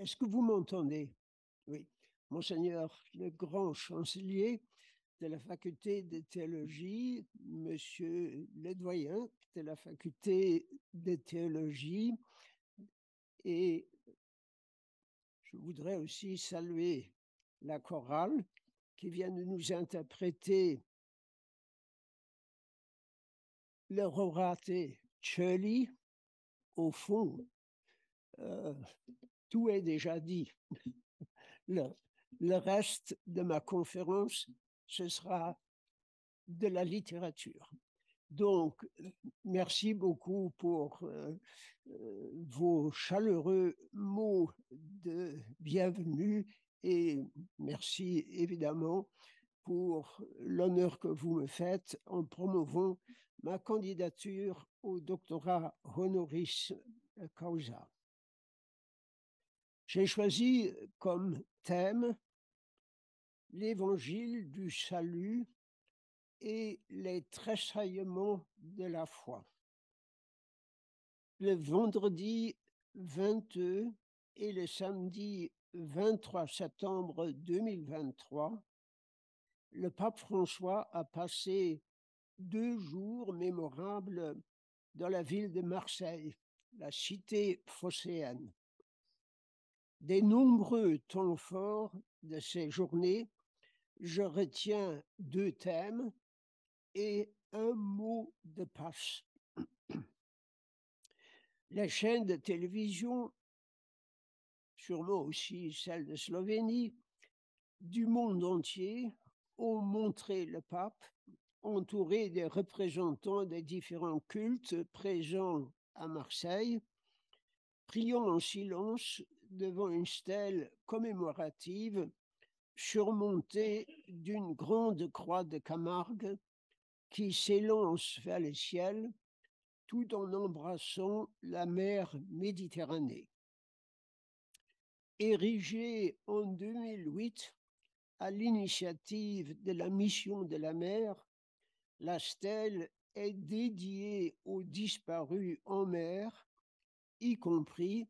Est-ce que vous m'entendez? Oui. Monseigneur le grand chancelier de la faculté de théologie, monsieur le doyen de la faculté de théologie, et je voudrais aussi saluer la chorale qui vient de nous interpréter le Rorate Coeli. Au fond, euh, tout est déjà dit. Le, le reste de ma conférence, ce sera de la littérature. Donc, merci beaucoup pour vos chaleureux mots de bienvenue et merci évidemment pour l'honneur que vous me faites en promouvant ma candidature au doctorat honoris causa. J'ai choisi comme thème l'évangile du salut et les tressaillements de la foi. Le vendredi 22 et le samedi 23 septembre 2023, le pape François a passé 2 jours mémorables dans la ville de Marseille, la cité phocéenne. Des nombreux temps forts de ces journées, je retiens 2 thèmes et un mot de passe. Les chaînes de télévision, sûrement aussi celles de Slovénie, du monde entier, ont montré le pape entouré des représentants des différents cultes présents à Marseille, priant en silence devant une stèle commémorative surmontée d'une grande croix de Camargue qui s'élance vers le ciel tout en embrassant la mer Méditerranée. Érigée en 2008 à l'initiative de la Mission de la mer, la stèle est dédiée aux disparus en mer, y compris,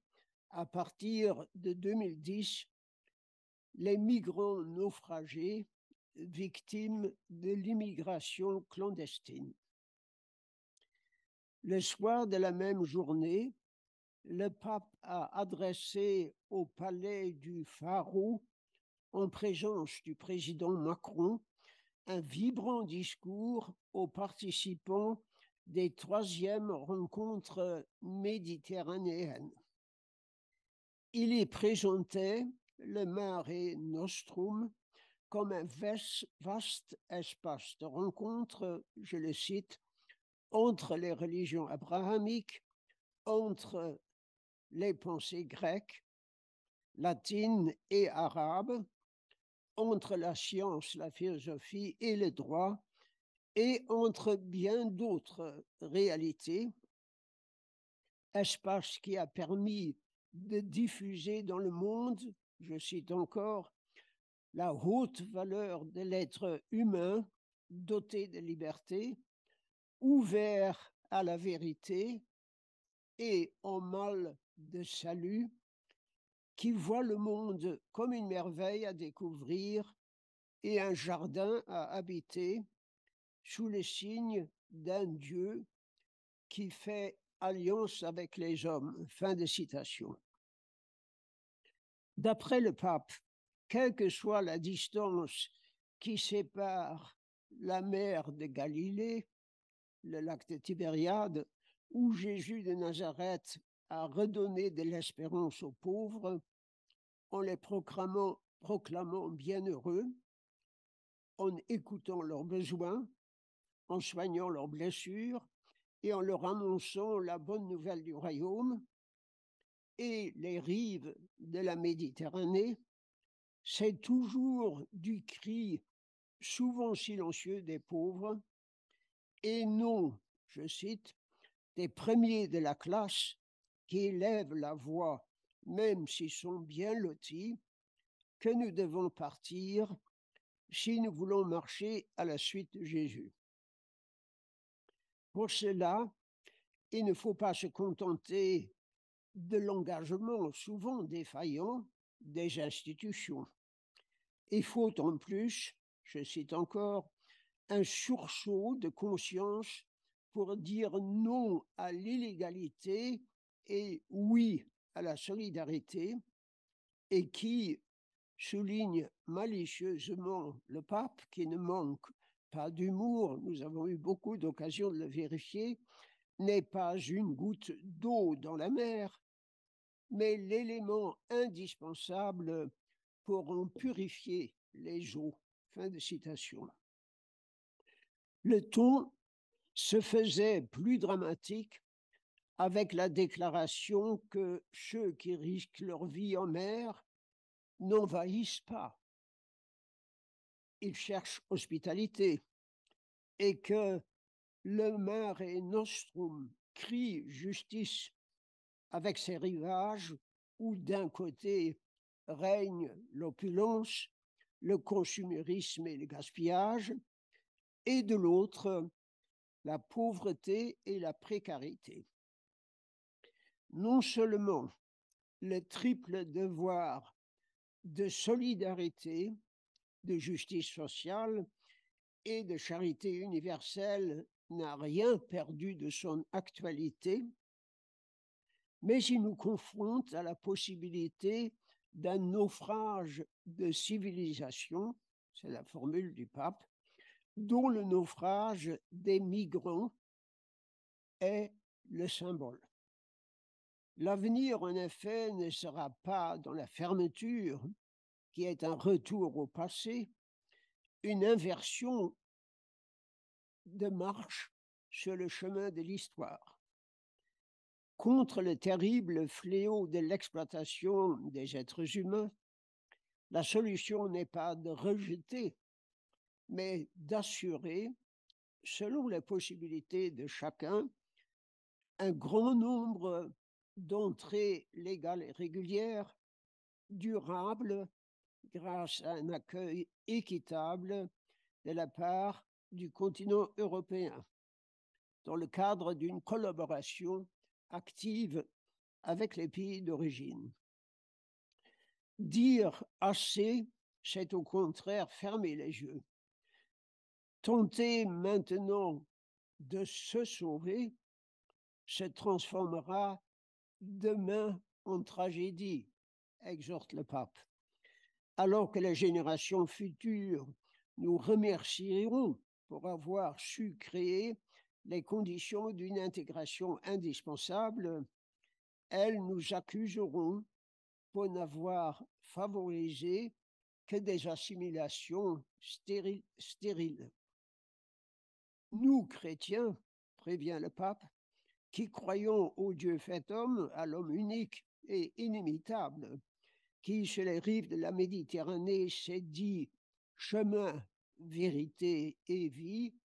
à partir de 2010, les migrants naufragés victimes de l'immigration clandestine. Le soir de la même journée, le pape a adressé au palais du Pharaon, en présence du président Macron, un vibrant discours aux participants des 3e rencontres méditerranéennes. Il y présentait le Mare Nostrum comme un vaste espace de rencontre, je le cite, entre les religions abrahamiques, entre les pensées grecques, latines et arabes, entre la science, la philosophie et le droit, et entre bien d'autres réalités, espace qui a permis de diffuser dans le monde, je cite encore, la haute valeur de l'être humain doté de liberté, ouvert à la vérité et en mal de salut, qui voit le monde comme une merveille à découvrir et un jardin à habiter sous le signe d'un Dieu qui fait alliance avec les hommes. Fin de citation. D'après le pape, quelle que soit la distance qui sépare la mer de Galilée, le lac de Tibériade, où Jésus de Nazareth a redonné de l'espérance aux pauvres en les proclamant bienheureux, en écoutant leurs besoins, en soignant leurs blessures et en leur annonçant la bonne nouvelle du royaume, et les rives de la Méditerranée, c'est toujours du cri souvent silencieux des pauvres et non, je cite, des premiers de la classe qui élèvent la voix, même s'ils sont bien lotis, que nous devons partir si nous voulons marcher à la suite de Jésus. Pour cela, il ne faut pas se contenter de l'engagement souvent défaillant des institutions. Il faut en plus, je cite encore, un sursaut de conscience pour dire non à l'illégalité et oui à la solidarité, et qui souligne malicieusement le pape, qui ne manque pas d'humour, nous avons eu beaucoup d'occasions de le vérifier, n'est pas une goutte d'eau dans la mer, mais l'élément indispensable pour en purifier les eaux. Fin de citation. Le ton se faisait plus dramatique avec la déclaration que ceux qui risquent leur vie en mer n'envahissent pas. Ils cherchent hospitalité et que le Mare Nostrum crie justice avec ses rivages où d'un côté règne l'opulence, le consumérisme et le gaspillage, et de l'autre la pauvreté et la précarité. Non seulement le triple devoir de solidarité, de justice sociale et de charité universelle n'a rien perdu de son actualité, mais il nous confronte à la possibilité d'un naufrage de civilisation, c'est la formule du pape, dont le naufrage des migrants est le symbole. L'avenir, en effet, ne sera pas dans la fermeture, qui est un retour au passé, une inversion de marche sur le chemin de l'histoire. Contre le terrible fléau de l'exploitation des êtres humains, la solution n'est pas de rejeter, mais d'assurer, selon les possibilités de chacun, un grand nombre d'entrées légales et régulières, durables, grâce à un accueil équitable de la part du continent européen, dans le cadre d'une collaboration active avec les pays d'origine. Dire assez, c'est au contraire fermer les yeux. Tenter maintenant de se sauver se transformera demain en tragédie, exhorte le pape. Alors que les générations futures nous remercieront pour avoir su créer les conditions d'une intégration indispensable, elles nous accuseront pour n'avoir favorisé que des assimilations stériles. Nous, chrétiens, prévient le pape, qui croyons au Dieu fait homme, à l'homme unique et inimitable, qui sur les rives de la Méditerranée s'est dit chemin, vérité et vie,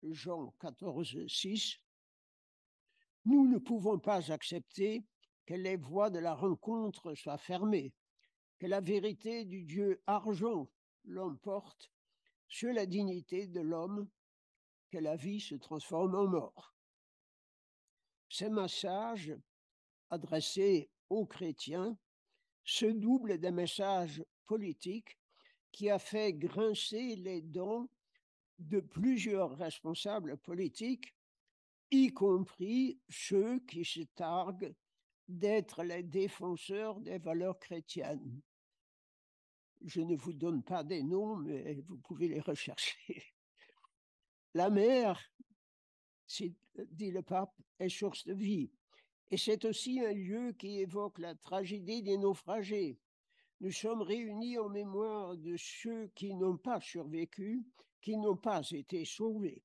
Jean 14, 6, nous ne pouvons pas accepter que les voies de la rencontre soient fermées, que la vérité du Dieu argent l'emporte sur la dignité de l'homme, que la vie se transforme en mort. Ces messages adressés aux chrétiens se doublent d'un message politique qui a fait grincer les dents de plusieurs responsables politiques, y compris ceux qui se targuent d'être les défenseurs des valeurs chrétiennes. Je ne vous donne pas des noms, mais vous pouvez les rechercher. La mer, dit le pape, est source de vie. Et c'est aussi un lieu qui évoque la tragédie des naufragés. Nous sommes réunis en mémoire de ceux qui n'ont pas survécu, qui n'ont pas été sauvés.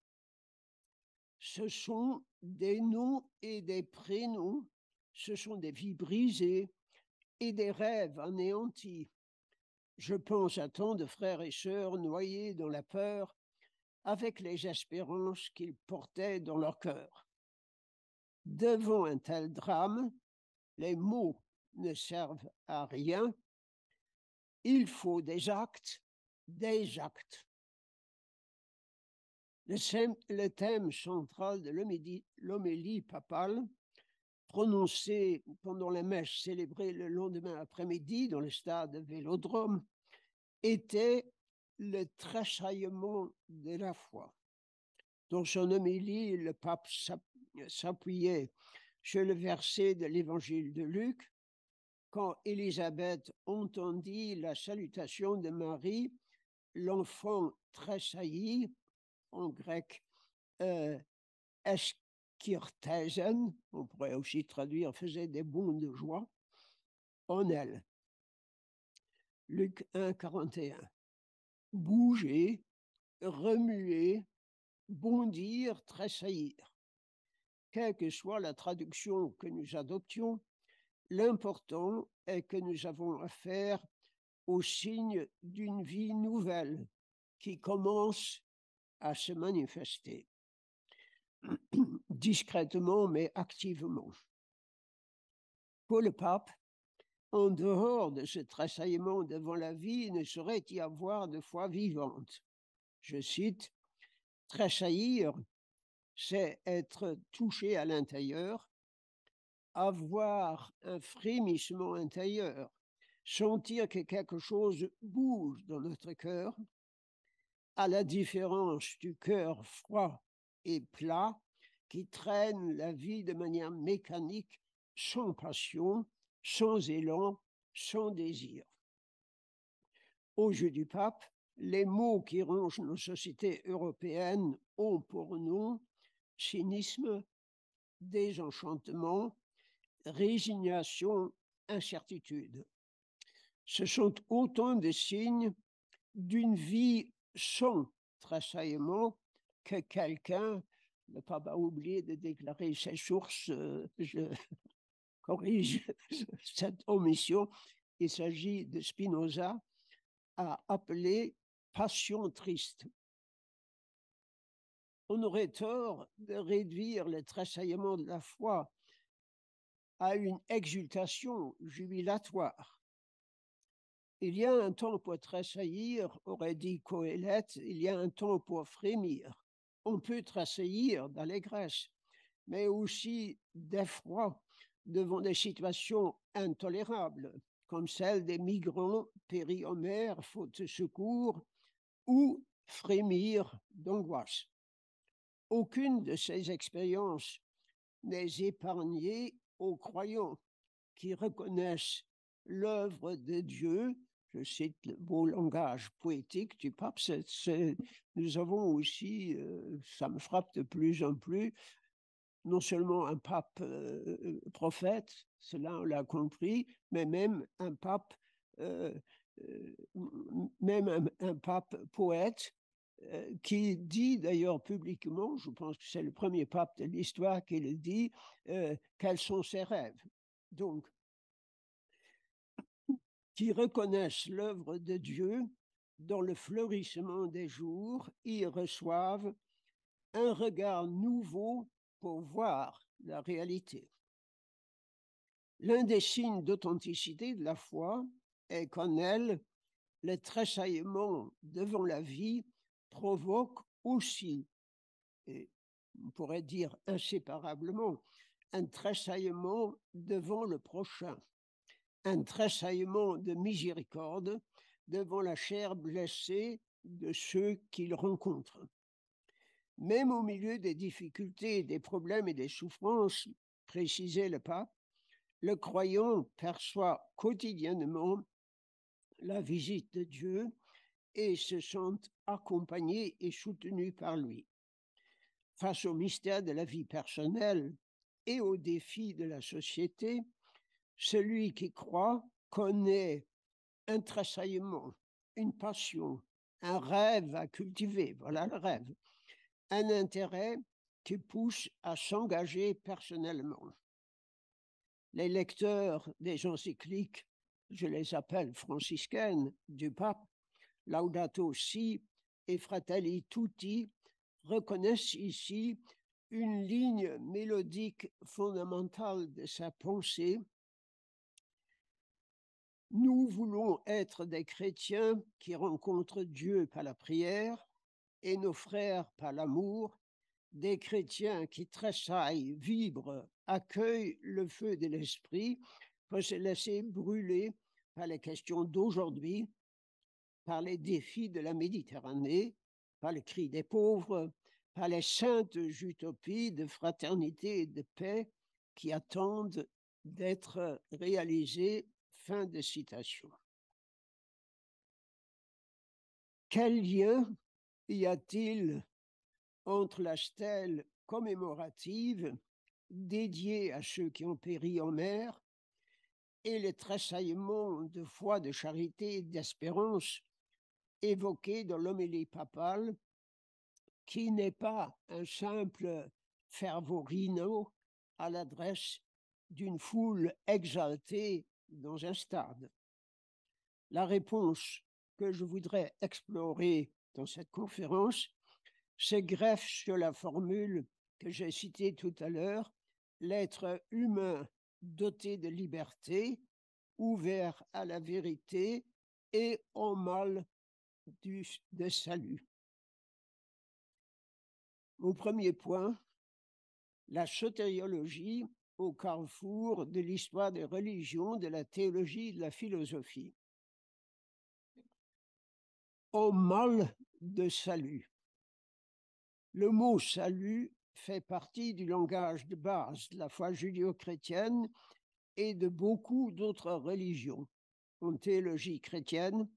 Ce sont des noms et des prénoms, ce sont des vies brisées et des rêves anéantis. Je pense à tant de frères et sœurs noyés dans la peur, avec les espérances qu'ils portaient dans leur cœur. Devant un tel drame, les mots ne servent à rien. Il faut des actes, des actes. Le thème central de l'homélie papale prononcé pendant la messe célébrée le lendemain après-midi dans le stade Vélodrome, était le tressaillement de la foi. Dans son homélie, le pape s'appuyait sur le verset de l'évangile de Luc. Quand Élisabeth entendit la salutation de Marie, l'enfant tressaillit, en grec eskirtesen, on pourrait aussi traduire, faisait des bonds de joie en elle. Luc 1, 41. Bouger, remuer, bondir, tressaillir. Quelle que soit la traduction que nous adoptions, l'important est que nous avons affaire au signe d'une vie nouvelle qui commence à se manifester, discrètement mais activement. Pour le pape, en dehors de ce tressaillement devant la vie, il ne saurait y avoir de foi vivante. Je cite, « Tressaillir, c'est être touché à l'intérieur, avoir un frémissement intérieur, sentir que quelque chose bouge dans notre cœur, à la différence du cœur froid et plat qui traîne la vie de manière mécanique, sans passion, sans élan, sans désir. » Aux yeux du pape, les maux qui rongent nos sociétés européennes ont pour nom cynisme, désenchantement, résignation, incertitude. Ce sont autant de signes d'une vie sans tressaillement que quelqu'un, le pape a oublié de déclarer ses sources, je corrige cette omission, il s'agit de Spinoza, a appelé passion triste. On aurait tort de réduire le tressaillement de la foi à une exultation jubilatoire. Il y a un temps pour tressaillir, aurait dit Coëlette, il y a un temps pour frémir. On peut tressaillir d'allégresse, mais aussi d'effroi devant des situations intolérables, comme celle des migrants péris en mer, faute de secours, ou frémir d'angoisse. Aucune de ces expériences n'est épargnée aux croyants qui reconnaissent l'œuvre de Dieu. Je cite le beau langage poétique du pape. Nous avons aussi, ça me frappe de plus en plus, non seulement un pape prophète, cela on l'a compris, mais même un pape, un pape poète, qui dit d'ailleurs publiquement, je pense que c'est le premier pape de l'histoire qui le dit, quels sont ses rêves. Donc, qui reconnaissent l'œuvre de Dieu dans le fleurissement des jours, y reçoivent un regard nouveau pour voir la réalité. L'un des signes d'authenticité de la foi est qu'en elle, le tressaillement devant la vie provoque aussi, et on pourrait dire inséparablement, un tressaillement devant le prochain, un tressaillement de miséricorde devant la chair blessée de ceux qu'il rencontre. Même au milieu des difficultés, des problèmes et des souffrances, précisait le pape, le croyant perçoit quotidiennement la visite de Dieu et se sent accompagné et soutenu par lui. Face au mystère de la vie personnelle et aux défis de la société, celui qui croit connaît un tressaillement, une passion, un rêve à cultiver, voilà le rêve, un intérêt qui pousse à s'engager personnellement. Les lecteurs des encycliques, je les appelle franciscaines, du pape, Laudato Si et Fratelli Tutti, reconnaissent ici une ligne mélodique fondamentale de sa pensée. Nous voulons être des chrétiens qui rencontrent Dieu par la prière et nos frères par l'amour, des chrétiens qui tressaillent, vibrent accueille le feu de l'esprit peut se laisser brûler par les questions d'aujourd'hui, par les défis de la Méditerranée, par le cri des pauvres, par les saintes utopies de fraternité et de paix qui attendent d'être réalisées. Fin de citation. Quel lien y a-t-il entre la stèle commémorative dédiée à ceux qui ont péri en mer et les tressaillements de foi, de charité et d'espérance évoqués dans l'homélie papale, qui n'est pas un simple fervorino à l'adresse d'une foule exaltée dans un stade? La réponse que je voudrais explorer dans cette conférence se greffe sur la formule que j'ai citée tout à l'heure: l'être humain doté de liberté, ouvert à la vérité et en mal de salut. Au premier point, la sotériologie au carrefour de l'histoire des religions, de la théologie et de la philosophie. En mal de salut. Le mot salut fait partie du langage de base de la foi judéo-chrétienne et de beaucoup d'autres religions. En théologie chrétienne,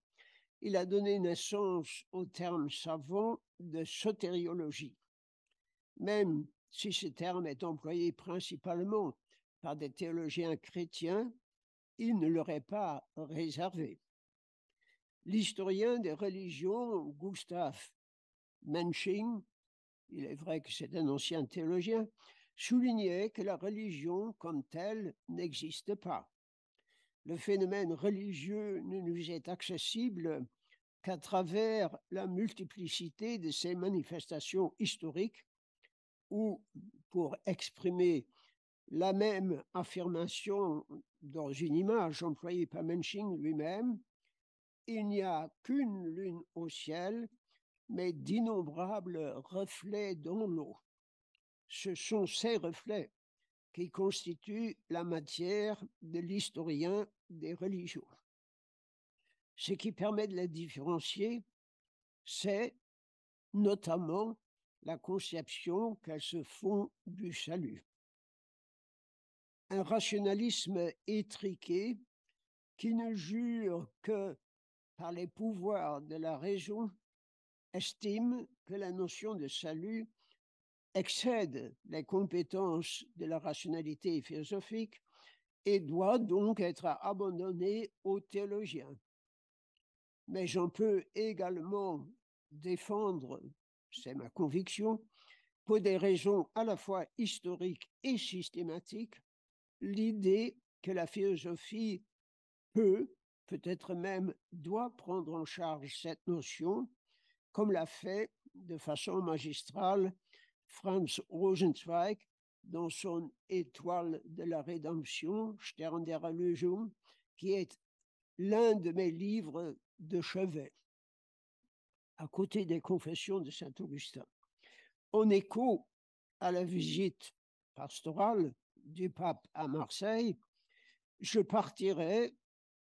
il a donné naissance au terme savant de sotériologie. Même si ce terme est employé principalement par des théologiens chrétiens, il ne leur est pas réservé. L'historien des religions, Gustav Mensching, il est vrai que c'est un ancien théologien, soulignait que la religion comme telle n'existe pas. Le phénomène religieux ne nous est accessible qu'à travers la multiplicité de ses manifestations historiques, ou, pour exprimer la même affirmation dans une image employée par Mensching lui-même, il n'y a qu'une lune au ciel, mais d'innombrables reflets dans l'eau. Ce sont ces reflets qui constituent la matière de l'historien des religions. Ce qui permet de les différencier, c'est notamment la conception qu'elles se font du salut. Un rationalisme étriqué qui ne jure que par les pouvoirs de la raison estime que la notion de salut excède les compétences de la rationalité philosophique et doit donc être abandonnée aux théologiens. Mais j'en peux également défendre, c'est ma conviction, pour des raisons à la fois historiques et systématiques, l'idée que la philosophie peut-être même doit prendre en charge cette notion, comme l'a fait de façon magistrale Franz Rosenzweig dans son Étoile de la Rédemption, Stern der Erlösung, qui est l'un de mes livres de chevet, à côté des Confessions de Saint-Augustin. En écho à la visite pastorale du pape à Marseille, je partirai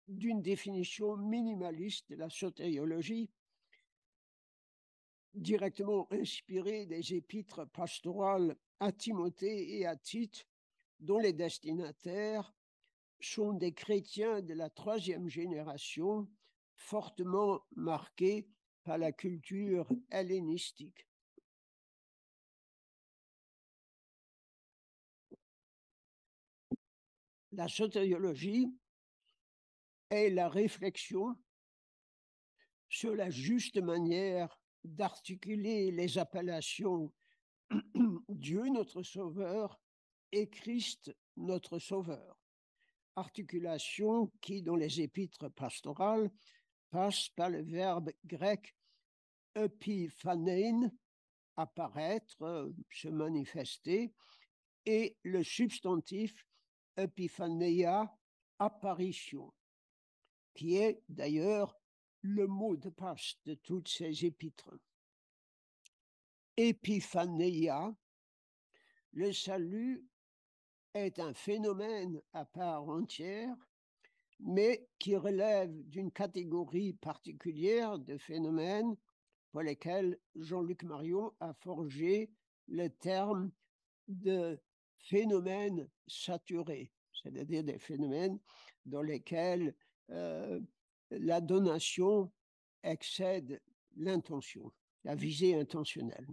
d'une définition minimaliste de la sotériologie, directement inspirée des épîtres pastorales à Timothée et à Tite, dont les destinataires sont des chrétiens de la 3e génération, fortement marqués par la culture hellénistique. La sotériologie est la réflexion sur la juste manière d'articuler les appellations Dieu notre Sauveur et Christ notre Sauveur. Articulation qui, dans les épîtres pastorales, passe par le verbe grec epiphanein, apparaître, se manifester, et le substantif epiphaneia, apparition, qui est d'ailleurs le mot de passe de toutes ces épîtres. Epiphaneia, le salut est un phénomène à part entière, mais qui relève d'une catégorie particulière de phénomènes pour lesquels Jean-Luc Marion a forgé le terme de phénomènes saturés, c'est-à-dire des phénomènes dans lesquels la donation excède l'intention, la visée intentionnelle.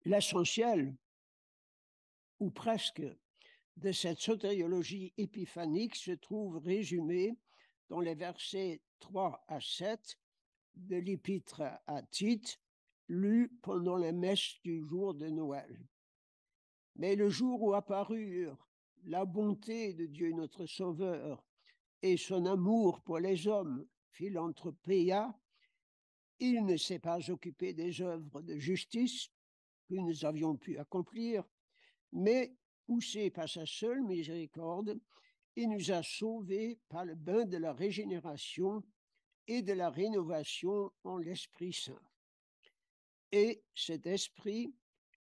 L'essentiel, ou presque, de cette sotériologie épiphanique se trouve résumé dans les versets 3 à 7 de l'épître à Tite, lu pendant la messe du jour de Noël. Mais le jour où apparurent la bonté de Dieu notre Sauveur et son amour pour les hommes, Philanthropia, il ne s'est pas occupé des œuvres de justice que nous avions pu accomplir, mais poussé par sa seule miséricorde, il nous a sauvés par le bain de la régénération et de la rénovation en l'Esprit Saint. Et cet Esprit,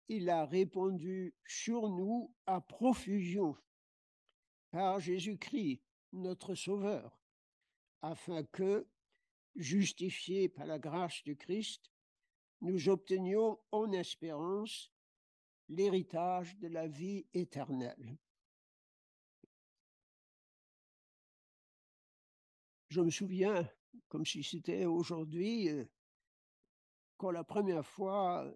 il a répandu sur nous à profusion par Jésus-Christ, notre Sauveur, afin que, justifiés par la grâce du Christ, nous obtenions en espérance l'héritage de la vie éternelle. Je me souviens, comme si c'était aujourd'hui, quand la première fois,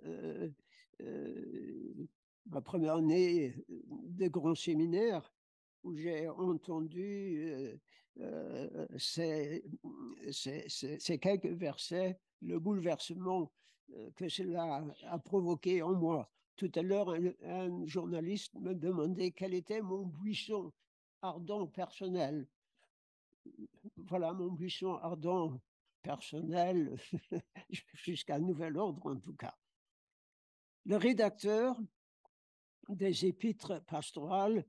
ma première année de grand séminaire, où j'ai entendu ces quelques versets, le bouleversement que cela a provoqué en moi. Tout à l'heure, un journaliste me demandait quel était mon buisson ardent personnel. Voilà mon buisson ardent personnel, jusqu'à nouvel ordre en tout cas. Le rédacteur des épîtres pastorales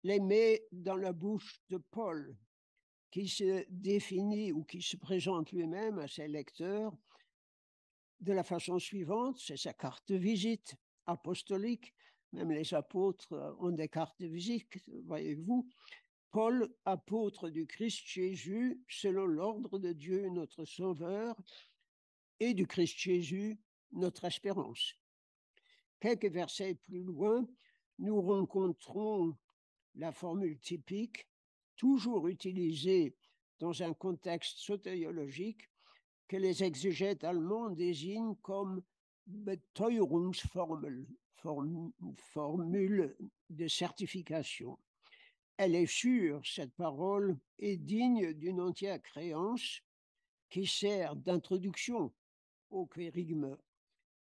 les met dans la bouche de Paul, qui se définit ou qui se présente lui-même à ses lecteurs de la façon suivante, c'est sa carte de visite apostolique, même les apôtres ont des cartes de visite, voyez-vous. Paul, apôtre du Christ Jésus, selon l'ordre de Dieu notre Sauveur, et du Christ Jésus, notre espérance. Quelques versets plus loin, nous rencontrons la formule typique, toujours utilisée dans un contexte sotériologique, que les exégètes allemands désignent comme Beteuerungsformel, formule de certification. Elle est sûre, cette parole est digne d'une entière créance qui sert d'introduction au quérigme.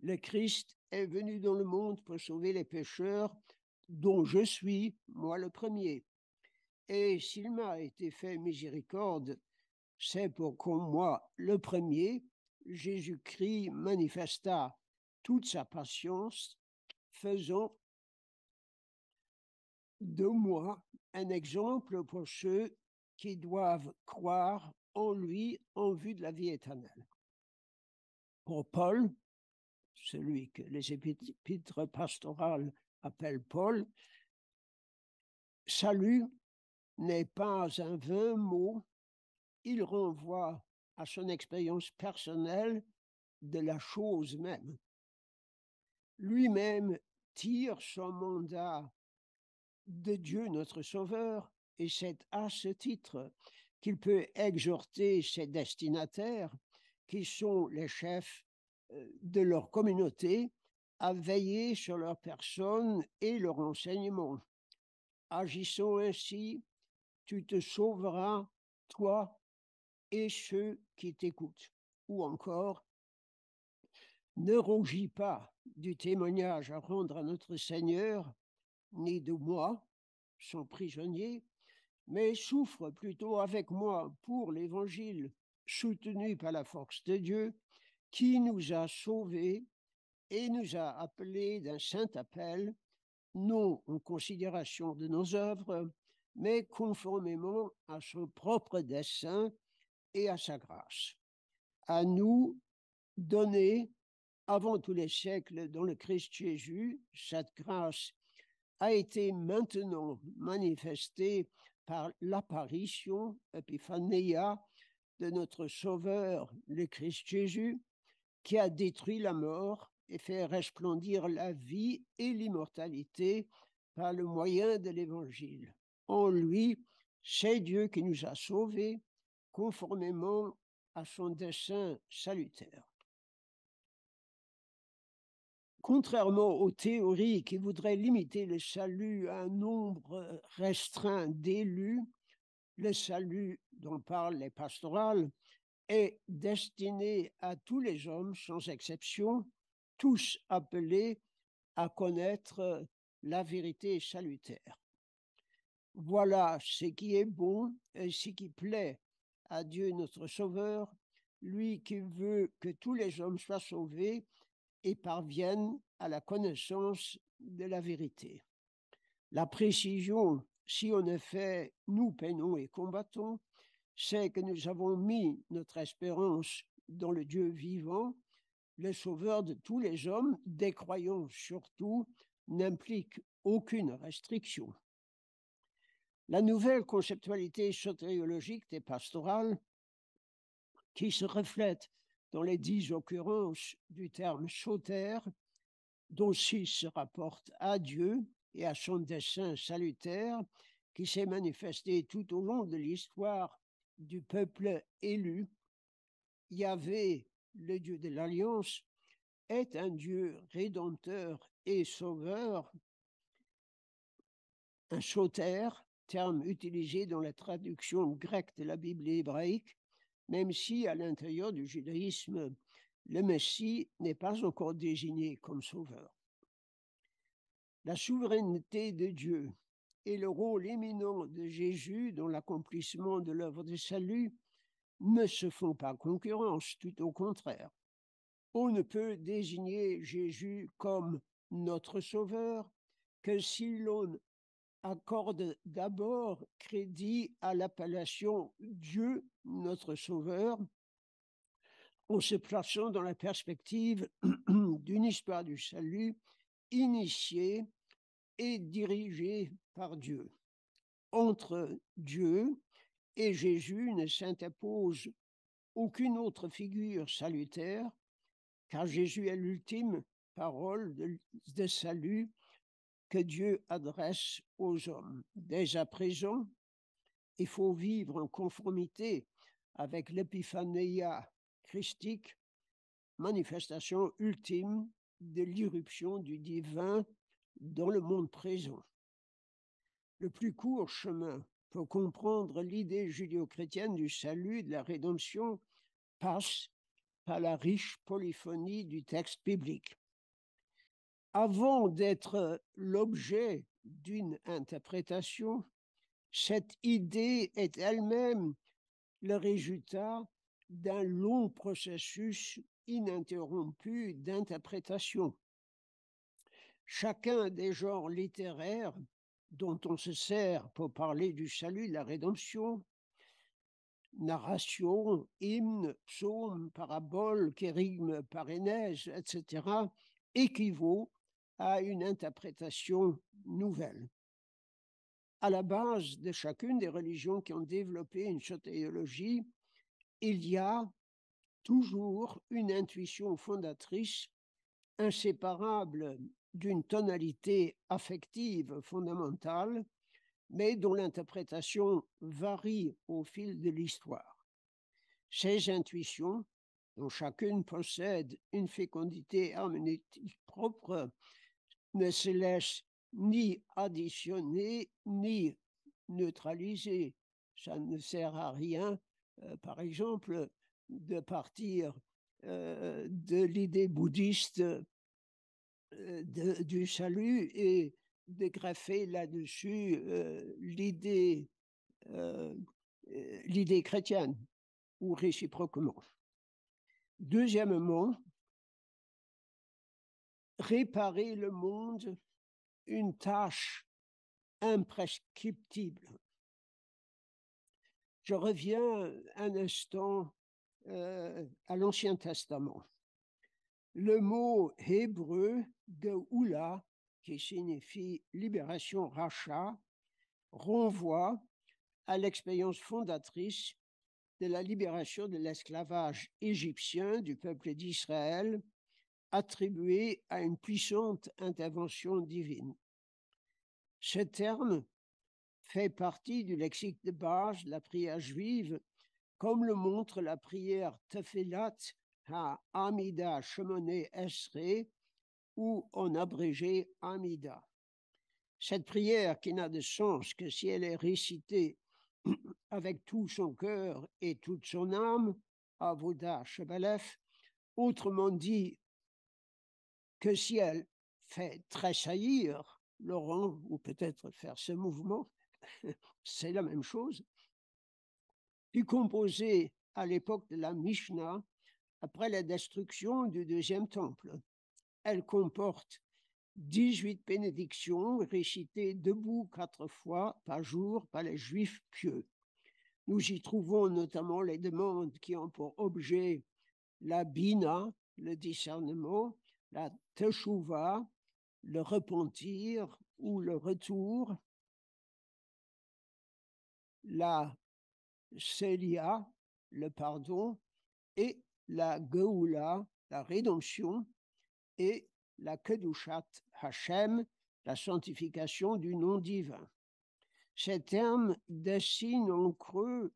Le Christ est venu dans le monde pour sauver les pécheurs, dont je suis, moi le premier. Et s'il m'a été fait miséricorde, c'est pour qu'en moi, le premier, Jésus-Christ manifesta toute sa patience, faisant de moi un exemple pour ceux qui doivent croire en lui en vue de la vie éternelle. Pour Paul, celui que les épîtres pastorales appellent Paul, salut n'est pas un vain mot, il renvoie à son expérience personnelle de la chose même. Lui-même tire son mandat de Dieu notre Sauveur, et c'est à ce titre qu'il peut exhorter ses destinataires, qui sont les chefs de leur communauté, à veiller sur leur personne et leur enseignement. Agissant ainsi, tu te sauveras, toi et ceux qui t'écoutent. Ou encore, ne rougis pas du témoignage à rendre à notre Seigneur, ni de moi, son prisonnier, mais souffre plutôt avec moi pour l'Évangile, soutenu par la force de Dieu, qui nous a sauvés et nous a appelés d'un saint appel, non en considération de nos œuvres, mais conformément à son propre dessein et à sa grâce. À nous donner, avant tous les siècles, dans le Christ Jésus, cette grâce a été maintenant manifesté par l'apparition, epiphaneia, de notre Sauveur, le Christ Jésus, qui a détruit la mort et fait resplendir la vie et l'immortalité par le moyen de l'Évangile. En lui, c'est Dieu qui nous a sauvés conformément à son dessein salutaire. Contrairement aux théories qui voudraient limiter le salut à un nombre restreint d'élus, le salut dont parlent les pastorales est destiné à tous les hommes sans exception, tous appelés à connaître la vérité salutaire. Voilà ce qui est bon et ce qui plaît à Dieu notre Sauveur, lui qui veut que tous les hommes soient sauvés et parviennent à la connaissance de la vérité. La précision, si en effet nous peinons et combattons, c'est que nous avons mis notre espérance dans le Dieu vivant, le Sauveur de tous les hommes, des croyants surtout, n'implique aucune restriction. La nouvelle conceptualité sotériologique des pastorales, qui se reflète dans les 10 occurrences du terme soter, dont 6 se rapportent à Dieu et à son dessein salutaire, qui s'est manifesté tout au long de l'histoire du peuple élu. Yahvé, le Dieu de l'Alliance, est un Dieu rédempteur et sauveur, un soter, terme utilisé dans la traduction grecque de la Bible hébraïque, même si à l'intérieur du judaïsme, le Messie n'est pas encore désigné comme sauveur. La souveraineté de Dieu et le rôle éminent de Jésus dans l'accomplissement de l'œuvre de salut ne se font pas concurrence, tout au contraire. On ne peut désigner Jésus comme notre Sauveur que si l'on accorde d'abord crédit à l'appellation Dieu, notre Sauveur, en se plaçant dans la perspective d'une histoire du salut initiée et dirigée par Dieu. Entre Dieu et Jésus ne s'interpose aucune autre figure salutaire, car Jésus est l'ultime parole de salut que Dieu adresse aux hommes. Dès à présent, il faut vivre en conformité avec l'épiphanéia christique, manifestation ultime de l'irruption du divin dans le monde présent. Le plus court chemin pour comprendre l'idée judéo-chrétienne du salut et de la rédemption passe par la riche polyphonie du texte biblique. Avant d'être l'objet d'une interprétation, cette idée est elle-même le résultat d'un long processus ininterrompu d'interprétation. Chacun des genres littéraires dont on se sert pour parler du salut, de la rédemption, narration, hymne, psaume, parabole, kérigme, parénèse, etc., équivaut à une interprétation nouvelle. À la base de chacune des religions qui ont développé une soteriologie, il y a toujours une intuition fondatrice inséparable d'une tonalité affective fondamentale, mais dont l'interprétation varie au fil de l'histoire. Ces intuitions, dont chacune possède une fécondité herméneutique propre, ne se laissent ni additionner ni neutraliser. Ça ne sert à rien, par exemple, de partir de l'idée bouddhiste du salut et de greffer là-dessus l'idée chrétienne ou réciproquement. Deuxièmement, réparer le monde, une tâche imprescriptible. Je reviens un instant à l'Ancien Testament. Le mot hébreu, geoula, qui signifie libération, rachat, renvoie à l'expérience fondatrice de la libération de l'esclavage égyptien du peuple d'Israël, attribuée à une puissante intervention divine. Ce terme fait partie du lexique de base de la prière juive, comme le montre la prière Tefilat ha-Amida Shemoneh Esrei, ou en abrégé Amida. Cette prière, qui n'a de sens que si elle est récitée avec tout son cœur et toute son âme, Avoda Shebalef, autrement dit que si elle fait tressaillir Laurent, ou peut-être faire ce mouvement, c'est la même chose, fut composée à l'époque de la Mishnah après la destruction du deuxième temple. Elle comporte 18 bénédictions récitées debout 4 fois par jour par les Juifs pieux. Nous y trouvons notamment les demandes qui ont pour objet la bina, le discernement, la teshuva, le repentir ou le retour, la selia, le pardon, et la geoula, la rédemption, et la kedushat Hashem, la sanctification du nom divin. Ces termes dessinent en creux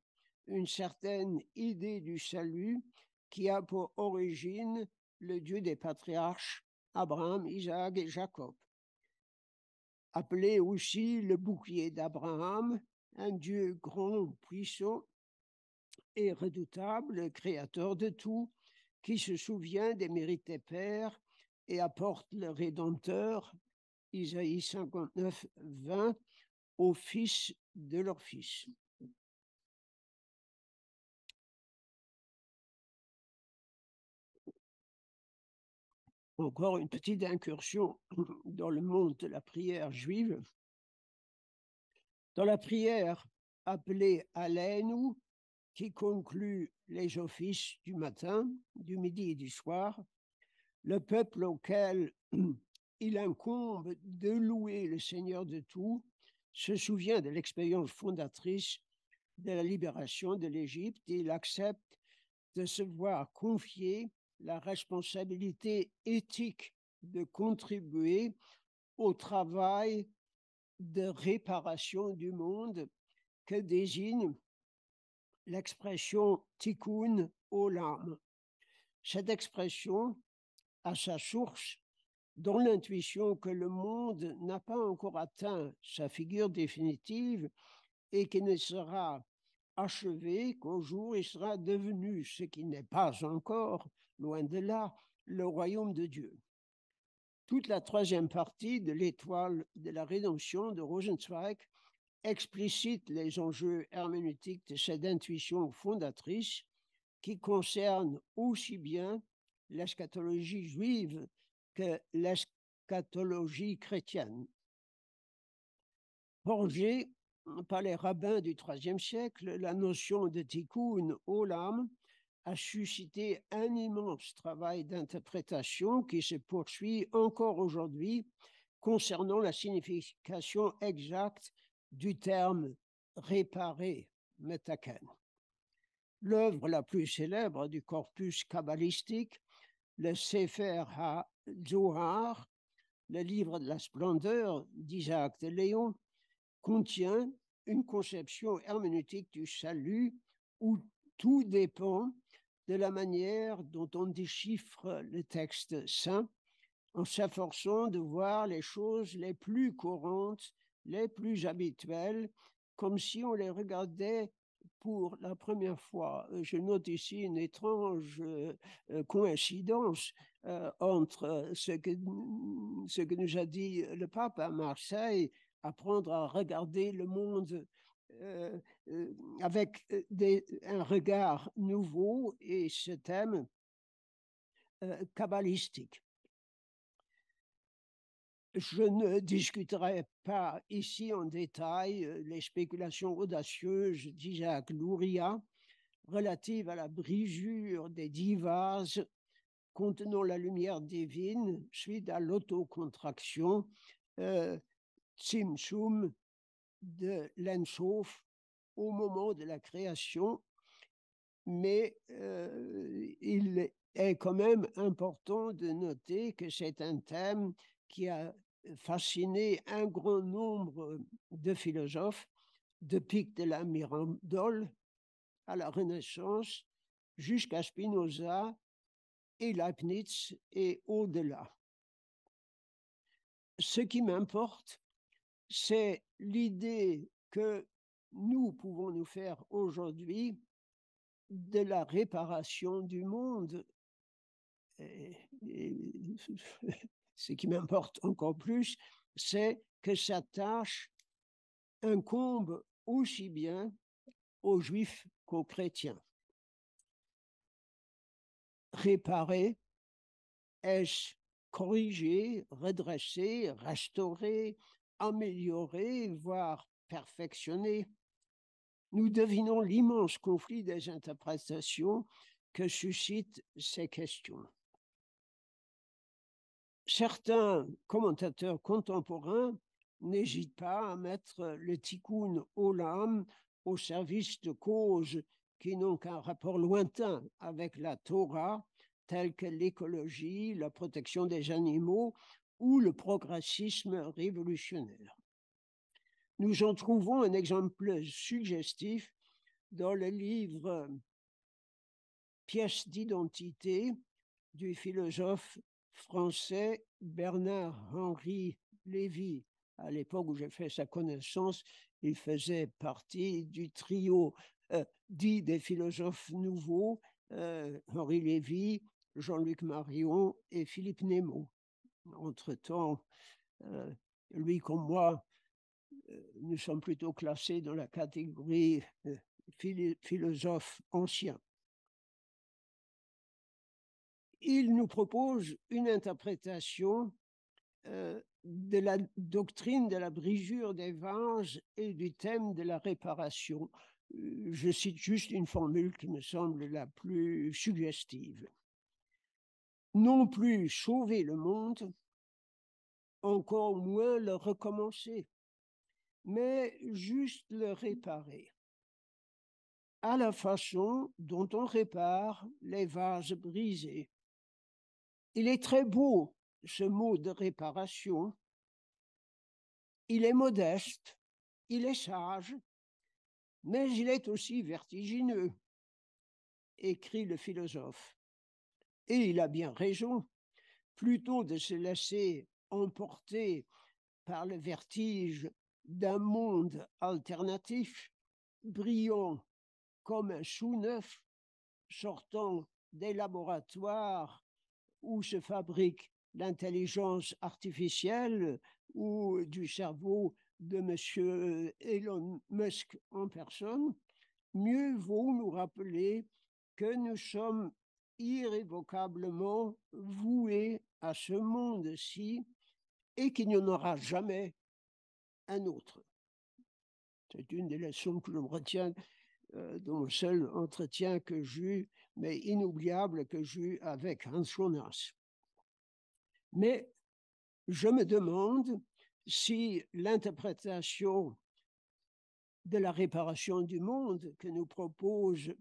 une certaine idée du salut qui a pour origine le Dieu des patriarches Abraham, Isaac et Jacob. Appelé aussi le bouclier d'Abraham, un Dieu grand, puissant et redoutable, créateur de tout, qui se souvient des mérites des pères et apporte le Rédempteur, Isaïe 59, 20, aux fils de leur fils. Encore une petite incursion dans le monde de la prière juive. Dans la prière appelée Aleinu, qui conclut les offices du matin, du midi et du soir, le peuple auquel il incombe de louer le Seigneur de tout se souvient de l'expérience fondatrice de la libération de l'Égypte et il accepte de se voir confier la responsabilité éthique de contribuer au travail de réparation du monde que désigne l'expression tikkun olam. Cette expression a sa source dans l'intuition que le monde n'a pas encore atteint sa figure définitive et qu'il ne sera achevé qu'au jour où il sera devenu ce qui n'est pas encore, loin de là, le royaume de Dieu. Toute la troisième partie de l'étoile de la rédemption de Rosenzweig explicite les enjeux herméneutiques de cette intuition fondatrice qui concerne aussi bien l'eschatologie juive que l'eschatologie chrétienne. Forgée par les rabbins du IIIe siècle, la notion de tikkun olam a suscité un immense travail d'interprétation qui se poursuit encore aujourd'hui concernant la signification exacte du terme réparer, metaken. L'œuvre la plus célèbre du corpus kabbalistique, le Sefer HaZohar, le livre de la splendeur d'Isaac de Léon, contient une conception herméneutique du salut où tout dépend de la manière dont on déchiffre le texte saint en s'efforçant de voir les choses les plus courantes, les plus habituelles, comme si on les regardait pour la première fois. Je note ici une étrange coïncidence entre ce que nous a dit le pape à Marseille, apprendre à regarder le monde avec un regard nouveau et ce thème kabbalistique. Je ne discuterai pas ici en détail les spéculations audacieuses d'Isaac Luria relatives à la brisure des 10 vases contenant la lumière divine suite à l'autocontraction Tzimtzum de l'Ensof au moment de la création, mais il est quand même important de noter que c'est un thème qui a fasciné un grand nombre de philosophes, de Pic de la Mirandole à la Renaissance jusqu'à Spinoza et Leibniz et au-delà. Ce qui m'importe, c'est l'idée que nous pouvons nous faire aujourd'hui de la réparation du monde. Et ce qui m'importe encore plus, c'est que sa tâche incombe aussi bien aux Juifs qu'aux chrétiens. Réparer, est-ce corriger, redresser, restaurer, améliorer, voire perfectionner? Nous devinons l'immense conflit des interprétations que suscitent ces questions. Certains commentateurs contemporains n'hésitent pas à mettre le tikkun olam au service de causes qui n'ont qu'un rapport lointain avec la Torah, telles que l'écologie, la protection des animaux ou le progressisme révolutionnaire. Nous en trouvons un exemple suggestif dans le livre Pièces d'identité du philosophe français Bernard-Henri Lévy. À l'époque où j'ai fait sa connaissance, il faisait partie du trio dit des philosophes nouveaux, Henri Lévy, Jean-Luc Marion et Philippe Nemo. Entre-temps, lui comme moi, nous sommes plutôt classés dans la catégorie philosophe ancien. Il nous propose une interprétation de la doctrine de la brisure des vases et du thème de la réparation. Je cite juste une formule qui me semble la plus suggestive. Non plus sauver le monde, encore moins le recommencer, mais juste le réparer, à la façon dont on répare les vases brisés. Il est très beau, ce mot de réparation. Il est modeste, il est sage, mais il est aussi vertigineux, écrit le philosophe. Et il a bien raison. Plutôt de se laisser emporter par le vertige d'un monde alternatif, brillant comme un sou neuf, sortant des laboratoires où se fabrique l'intelligence artificielle ou du cerveau de M. Elon Musk en personne, mieux vaut nous rappeler que nous sommes irrévocablement voués à ce monde-ci et qu'il n'y en aura jamais un autre. C'est une des leçons que je me retiens de mon seul entretien que j'ai eu, mais inoubliable, que j'ai eu avec Hans Jonas. Mais je me demande si l'interprétation de la réparation du monde que nous propose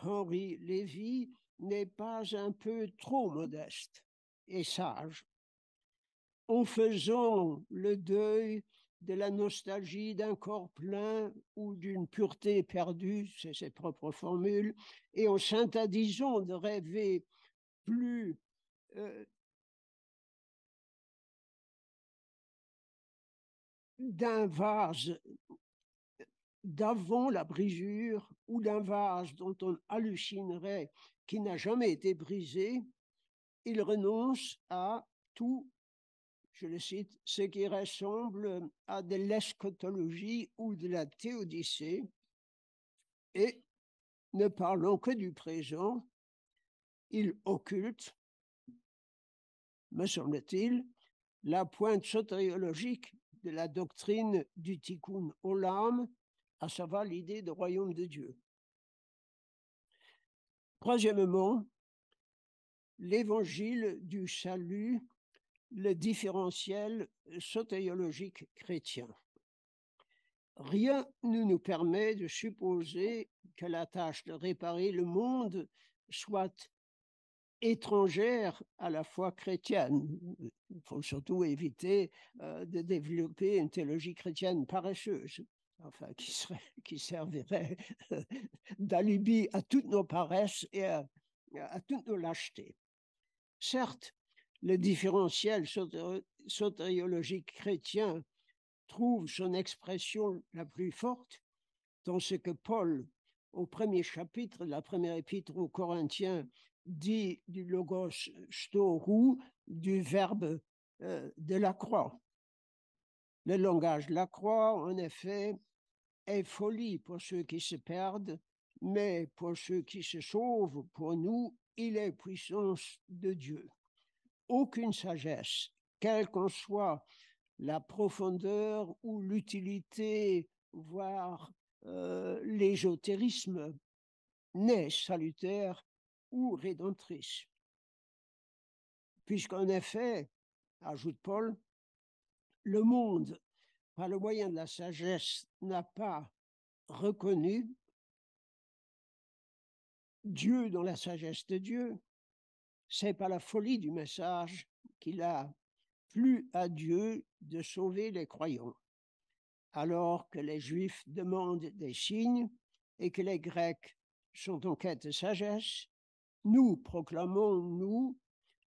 Henri Lévy n'est pas un peu trop modeste et sage. En faisant le deuil de la nostalgie d'un corps plein ou d'une pureté perdue, c'est ses propres formules, et en s'interdisant de rêver plus d'un vase d'avant la brisure ou d'un vase dont on hallucinerait qui n'a jamais été brisé, il renonce à tout, je le cite, ce qui ressemble à de l'eschatologie ou de la théodicée, et ne parlant que du présent, il occulte, me semble-t-il, la pointe sotériologique de la doctrine du tikkun olam, à savoir l'idée de royaume de Dieu. Troisièmement, l'évangile du salut le différentiel soteriologique chrétien. Rien ne nous permet de supposer que la tâche de réparer le monde soit étrangère à la foi chrétienne. Il faut surtout éviter de développer une théologie chrétienne paresseuse, enfin qui servirait d'alibi à toutes nos paresses et à toutes nos lâchetés. Certes, le différentiel sotériologique chrétien trouve son expression la plus forte dans ce que Paul, au premier chapitre de la première épître aux Corinthiens, dit du logos storou, du verbe de la croix. Le langage de la croix, en effet, est folie pour ceux qui se perdent, mais pour ceux qui se sauvent, pour nous, il est puissance de Dieu. Aucune sagesse, quelle qu'en soit la profondeur ou l'utilité, voire l'ésotérisme, n'est salutaire ou rédemptrice. Puisqu'en effet, ajoute Paul, le monde, par le moyen de la sagesse, n'a pas reconnu Dieu dans la sagesse de Dieu. C'est par la folie du message qu'il a plu à Dieu de sauver les croyants. Alors que les Juifs demandent des signes et que les Grecs sont en quête de sagesse, nous proclamons, nous,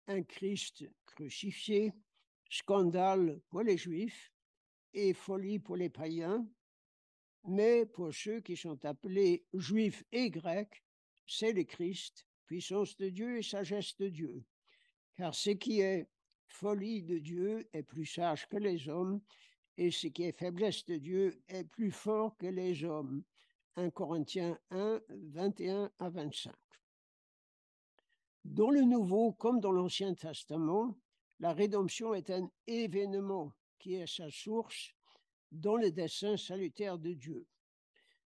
un Christ crucifié, scandale pour les Juifs et folie pour les païens, mais pour ceux qui sont appelés Juifs et Grecs, c'est le Christ, puissance de Dieu et sagesse de Dieu. Car ce qui est folie de Dieu est plus sage que les hommes, et ce qui est faiblesse de Dieu est plus fort que les hommes. 1 Corinthiens 1, 21 à 25. Dans le Nouveau comme dans l'Ancien Testament, la rédemption est un événement qui est sa source dans le dessein salutaire de Dieu.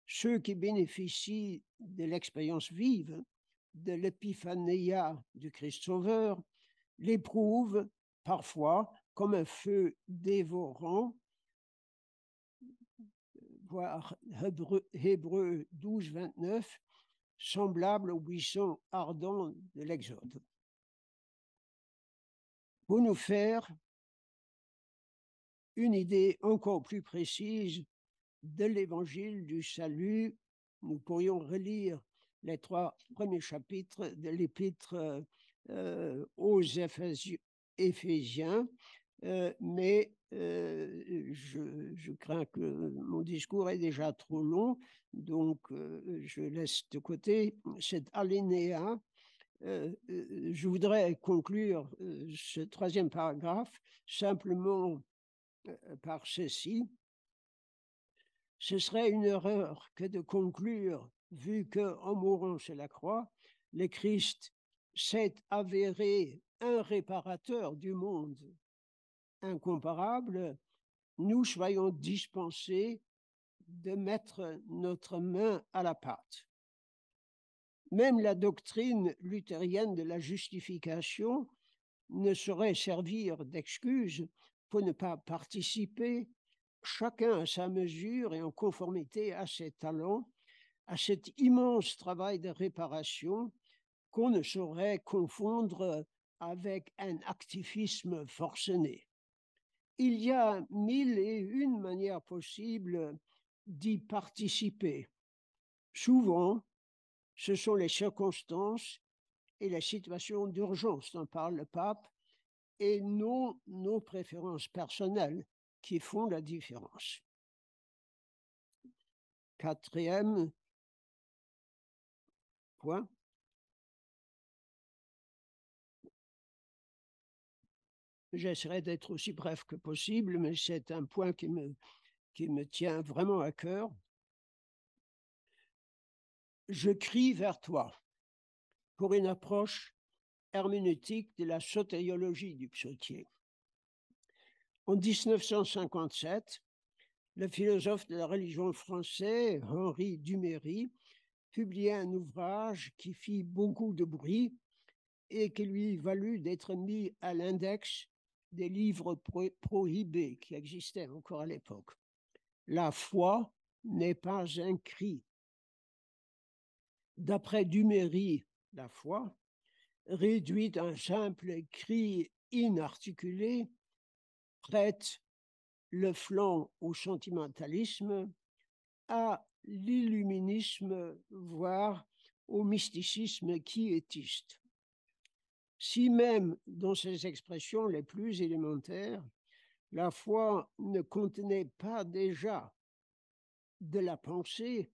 Ceux qui bénéficient de l'expérience vive de l'épiphanéia du Christ Sauveur l'éprouvent parfois comme un feu dévorant, voire Hébreux 12, 29, semblable au buisson ardent de l'Exode. Pour nous faire une idée encore plus précise de l'évangile du salut, nous pourrions relire les 3 premiers chapitres de l'épître aux Éphésiens, mais je crains que mon discours est déjà trop long, donc je laisse de côté cet alinéa. Je voudrais conclure ce 3e paragraphe simplement par ceci. Ce serait une erreur que de conclure, vu qu'en mourant sur la croix, le Christ s'est avéré un réparateur du monde incomparable, nous soyons dispensés de mettre notre main à la pâte. Même la doctrine luthérienne de la justification ne saurait servir d'excuse pour ne pas participer, chacun à sa mesure et en conformité à ses talents, à cet immense travail de réparation qu'on ne saurait confondre avec un activisme forcené. Il y a 1001 manières possibles d'y participer. Souvent, ce sont les circonstances et les situations d'urgence dont parle le pape et non nos préférences personnelles qui font la différence. 4e point. J'essaierai d'être aussi bref que possible, mais c'est un point qui me tient vraiment à cœur. Je crie vers toi pour une approche herméneutique de la sotériologie du psautier. En 1957, le philosophe de la religion français, Henri Duméry, publia un ouvrage qui fit beaucoup de bruit et qui lui valut d'être mis à l'index des livres prohibés qui existaient encore à l'époque. La foi n'est pas un cri. D'après Duméry, la foi, réduite à un simple cri inarticulé, prête le flanc au sentimentalisme, à l'illuminisme, voire au mysticisme quiétiste. Si même dans ses expressions les plus élémentaires, la foi ne contenait pas déjà de la pensée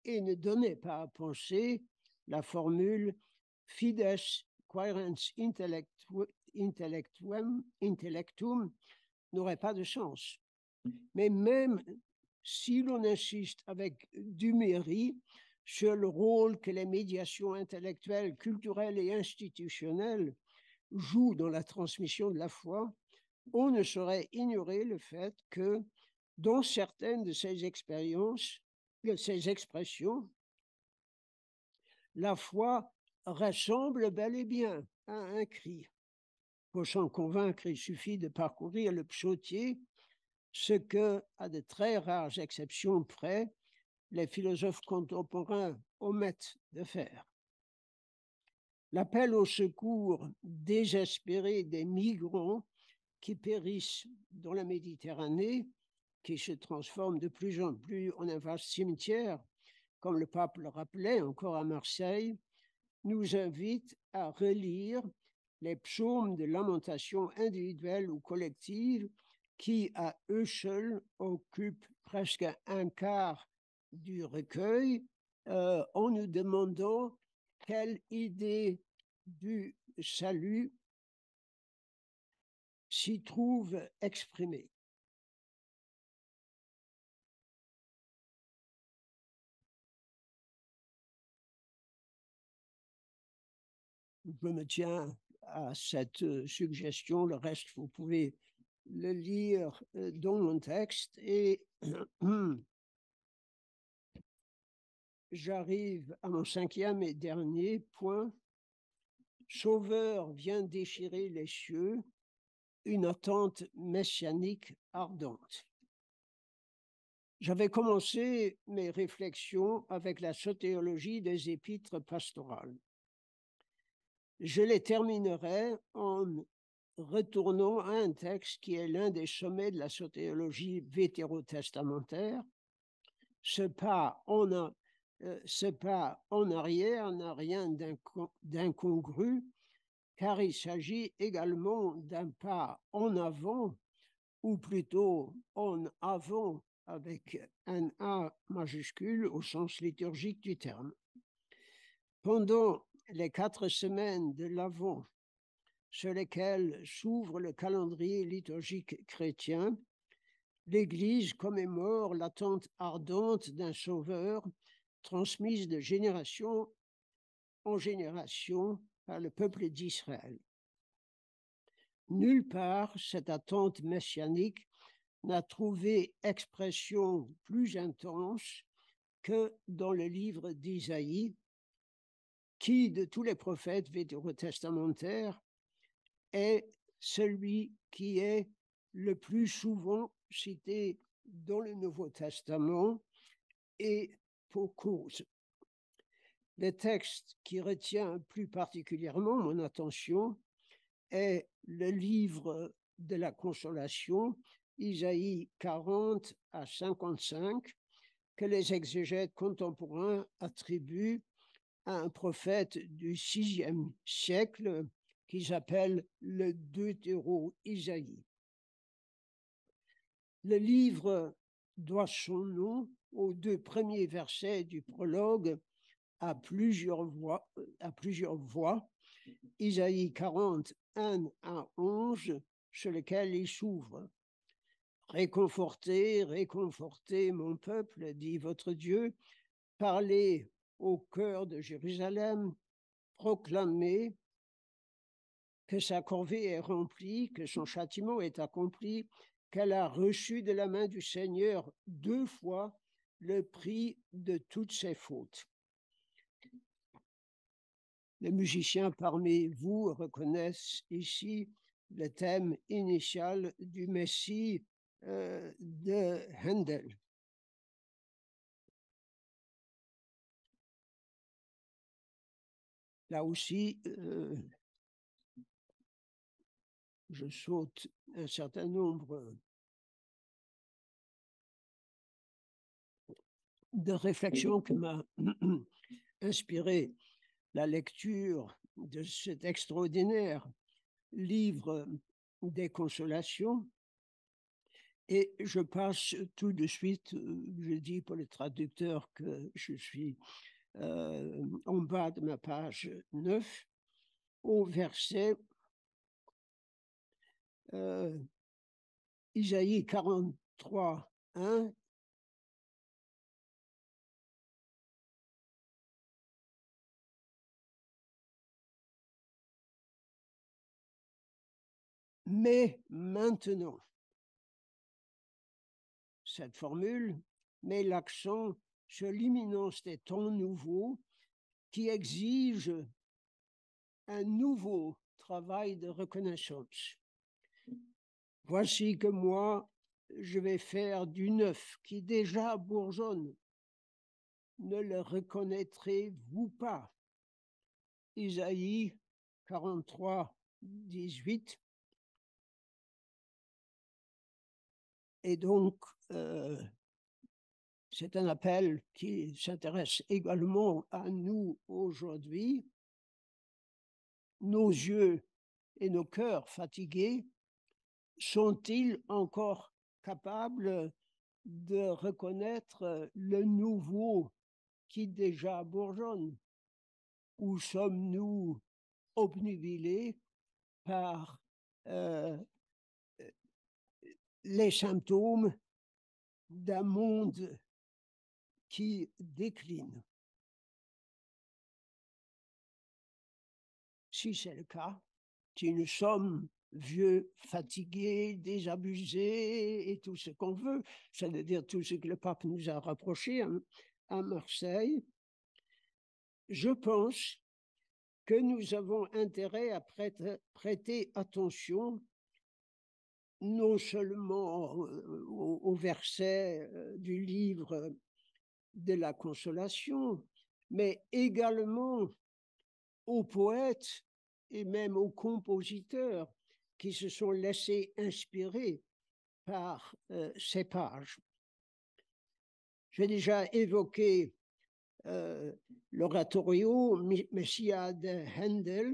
et ne donnait pas à penser, la formule fides quaerens intellectum n'aurait pas de sens. Mais même si l'on insiste avec Duméry sur le rôle que les médiations intellectuelles, culturelles et institutionnelles jouent dans la transmission de la foi, on ne saurait ignorer le fait que dans certaines de ces expériences, de ces expressions, la foi ressemble bel et bien à un cri. Pour s'en convaincre, il suffit de parcourir le psautier, ce que, à de très rares exceptions près, les philosophes contemporains omettent de faire. L'appel au secours désespéré des migrants qui périssent dans la Méditerranée, qui se transforme de plus en plus en un vaste cimetière, comme le pape le rappelait encore à Marseille, nous invite à relire les psaumes de lamentation individuelle ou collective qui, à eux seuls, occupent presque un quart du recueil, en nous demandant quelle idée du salut s'y trouve exprimée. Je me tiens à cette suggestion. Le reste, vous pouvez le lire dans mon texte. Et j'arrive à mon cinquième et dernier point. Sauveur vient déchirer les cieux, une attente messianique ardente. J'avais commencé mes réflexions avec la sotéologie des épîtres pastorales. Je les terminerai en retournant à un texte qui est l'un des sommets de la sotéologie vétérotestamentaire. Ce pas en arrière n'a rien d'incongru, car il s'agit également d'un pas en avant, ou plutôt en avant avec un A majuscule au sens liturgique du terme. Pendant les 4 semaines de l'Avent sur lesquelles s'ouvre le calendrier liturgique chrétien, l'Église commémore l'attente ardente d'un sauveur transmise de génération en génération par le peuple d'Israël. Nulle part cette attente messianique n'a trouvé expression plus intense que dans le livre d'Isaïe, qui, de tous les prophètes vétérotestamentaires, est celui qui est le plus souvent cité dans le Nouveau Testament, et pour cause. Le texte qui retient plus particulièrement mon attention est le livre de la consolation, Isaïe 40 à 55, que les exégètes contemporains attribuent à un prophète du VIe siècle qu'ils appellent le Deutéro-Isaïe. Le livre doit son nom aux 2 premiers versets du prologue à plusieurs voix, Isaïe 40, 1 à 11, sur lequel il s'ouvre. Réconfortez, réconfortez mon peuple, dit votre Dieu, parlez au cœur de Jérusalem, proclamez que sa corvée est remplie, que son châtiment est accompli, qu'elle a reçu de la main du Seigneur 2 fois le prix de toutes ses fautes. Les musiciens parmi vous reconnaissent ici le thème initial du Messie de Handel. Là aussi, je saute un certain nombre de réflexions que m'a inspiré la lecture de cet extraordinaire livre des consolations. Et je passe tout de suite, je dis pour les traducteurs que je suis en bas de ma page 9, au verset Isaïe 43, 1. Mais maintenant, cette formule met l'accent sur l'imminence des temps nouveaux qui exige un nouveau travail de reconnaissance. Voici que moi, je vais faire du neuf qui déjà bourgeonne. Ne le reconnaîtrez-vous pas? Isaïe 43, 18. Et donc, c'est un appel qui s'intéresse également à nous aujourd'hui. Nos yeux et nos cœurs fatigués sont-ils encore capables de reconnaître le nouveau qui déjà bourgeonne? Ou sommes-nous obnubilés par les symptômes d'un monde qui décline? Si c'est le cas, si nous sommes vieux, fatigués, désabusés et tout ce qu'on veut, c'est-à-dire tout ce que le pape nous a rapproché à Marseille, je pense que nous avons intérêt à prêter attention non seulement au verset du livre de la consolation, mais également aux poètes et même aux compositeurs qui se sont laissés inspirer par ces pages. J'ai déjà évoqué l'oratorio Messia de Handel.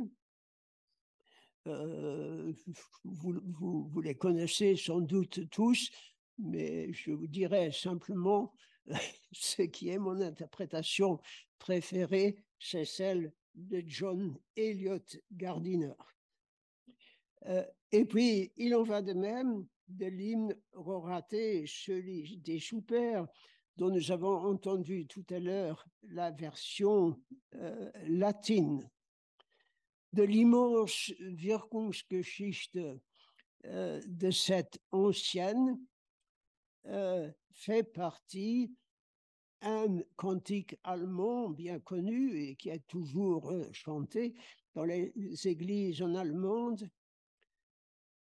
Vous les connaissez sans doute tous, mais je vous dirais simplement ce qui est mon interprétation préférée, c'est celle de John Eliot Gardiner. Et puis, il en va de même de l'hymne Rorate, celui des soupers, dont nous avons entendu tout à l'heure la version latine. De l'immense Wirkungsgeschichte de cette ancienne fait partie un cantique allemand bien connu et qui est toujours chanté dans les églises en allemande.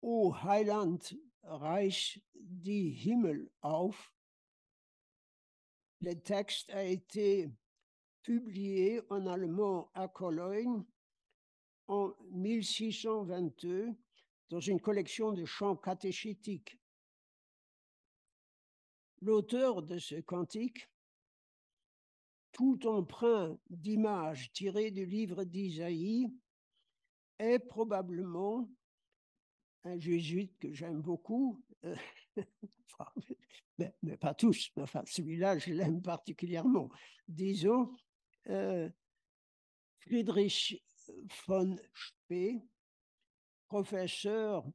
O Heiland, reich die Himmel auf. Le texte a été publié en allemand à Cologne en 1622 dans une collection de chants catéchétiques. L'auteur de ce cantique, tout emprunt d'images tirées du livre d'Isaïe, est probablement un jésuite que j'aime beaucoup, mais pas tous, mais enfin celui-là je l'aime particulièrement. Disons, Friedrich von Spee, professeur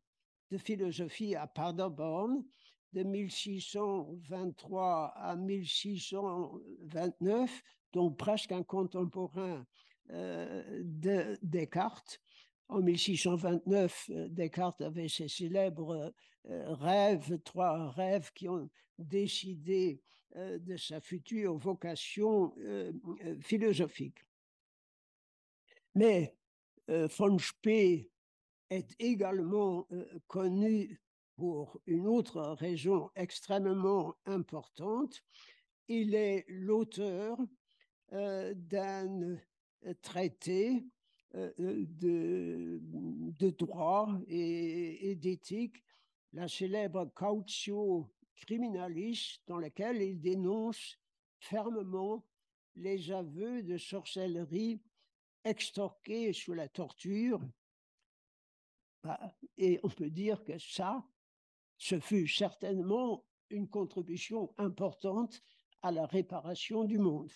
de philosophie à Paderborn de 1623 à 1629, donc presque un contemporain de Descartes. En 1629, Descartes avait ses célèbres rêves, 3 rêves qui ont décidé de sa future vocation philosophique. Mais von Spee est également connu pour une autre raison extrêmement importante. Il est l'auteur d'un traité de droit et d'éthique, la célèbre Cautio Criminalis, dans lequel il dénonce fermement les aveux de sorcellerie extorqués sous la torture. Et on peut dire que ça, ce fut certainement une contribution importante à la réparation du monde.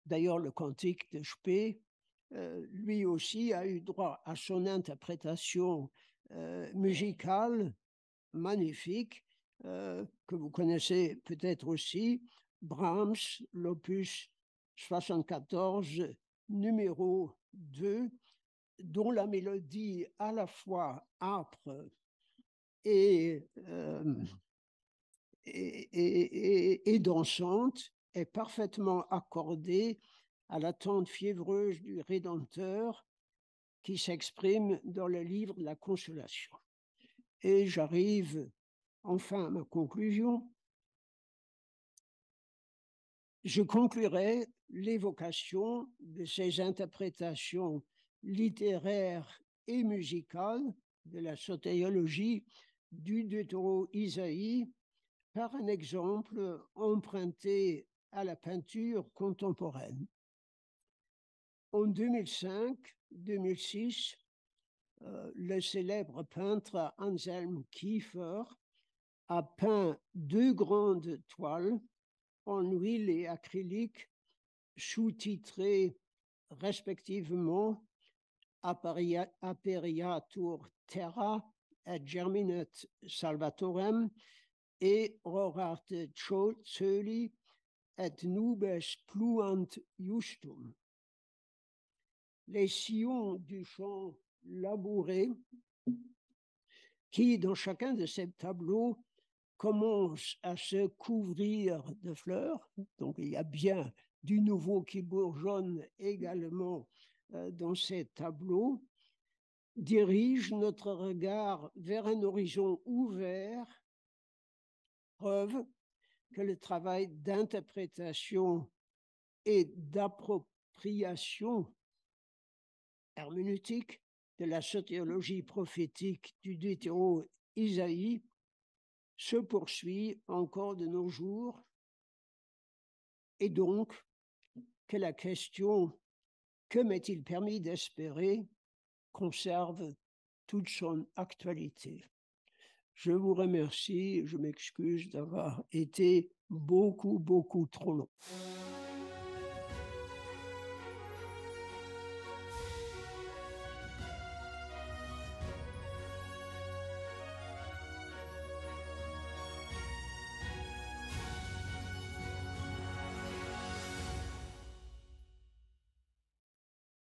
D'ailleurs, le cantique de Spee, lui aussi, a eu droit à son interprétation musicale magnifique, que vous connaissez peut-être aussi, Brahms, l'opus 74, numéro 2, dont la mélodie à la fois âpre et dansante est parfaitement accordée à l'attente fiévreuse du Rédempteur qui s'exprime dans le livre de la Consolation. Et j'arrive enfin à ma conclusion. Je conclurai l'évocation de ces interprétations littéraires et musicales de la soteriologie du Deutéro-Isaïe par un exemple emprunté à la peinture contemporaine. En 2005-2006, le célèbre peintre Anselm Kiefer a peint 2 grandes toiles en huile et acrylique, sous-titrées respectivement Aperiatur Terra et Germinet Salvatorem et Rorarte Coeli et Nubes Pluant Justum. Les sillons du champ labouré, qui dans chacun de ces tableaux commence à se couvrir de fleurs, donc il y a bien du nouveau qui bourgeonne également dans ces tableaux, dirige notre regard vers un horizon ouvert, preuve que le travail d'interprétation et d'appropriation herméneutique de la soteriologie prophétique du Deutéro-Isaïe se poursuit encore de nos jours, et donc que la question « que m'est-il permis d'espérer » conserve toute son actualité. Je vous remercie, je m'excuse d'avoir été beaucoup trop long.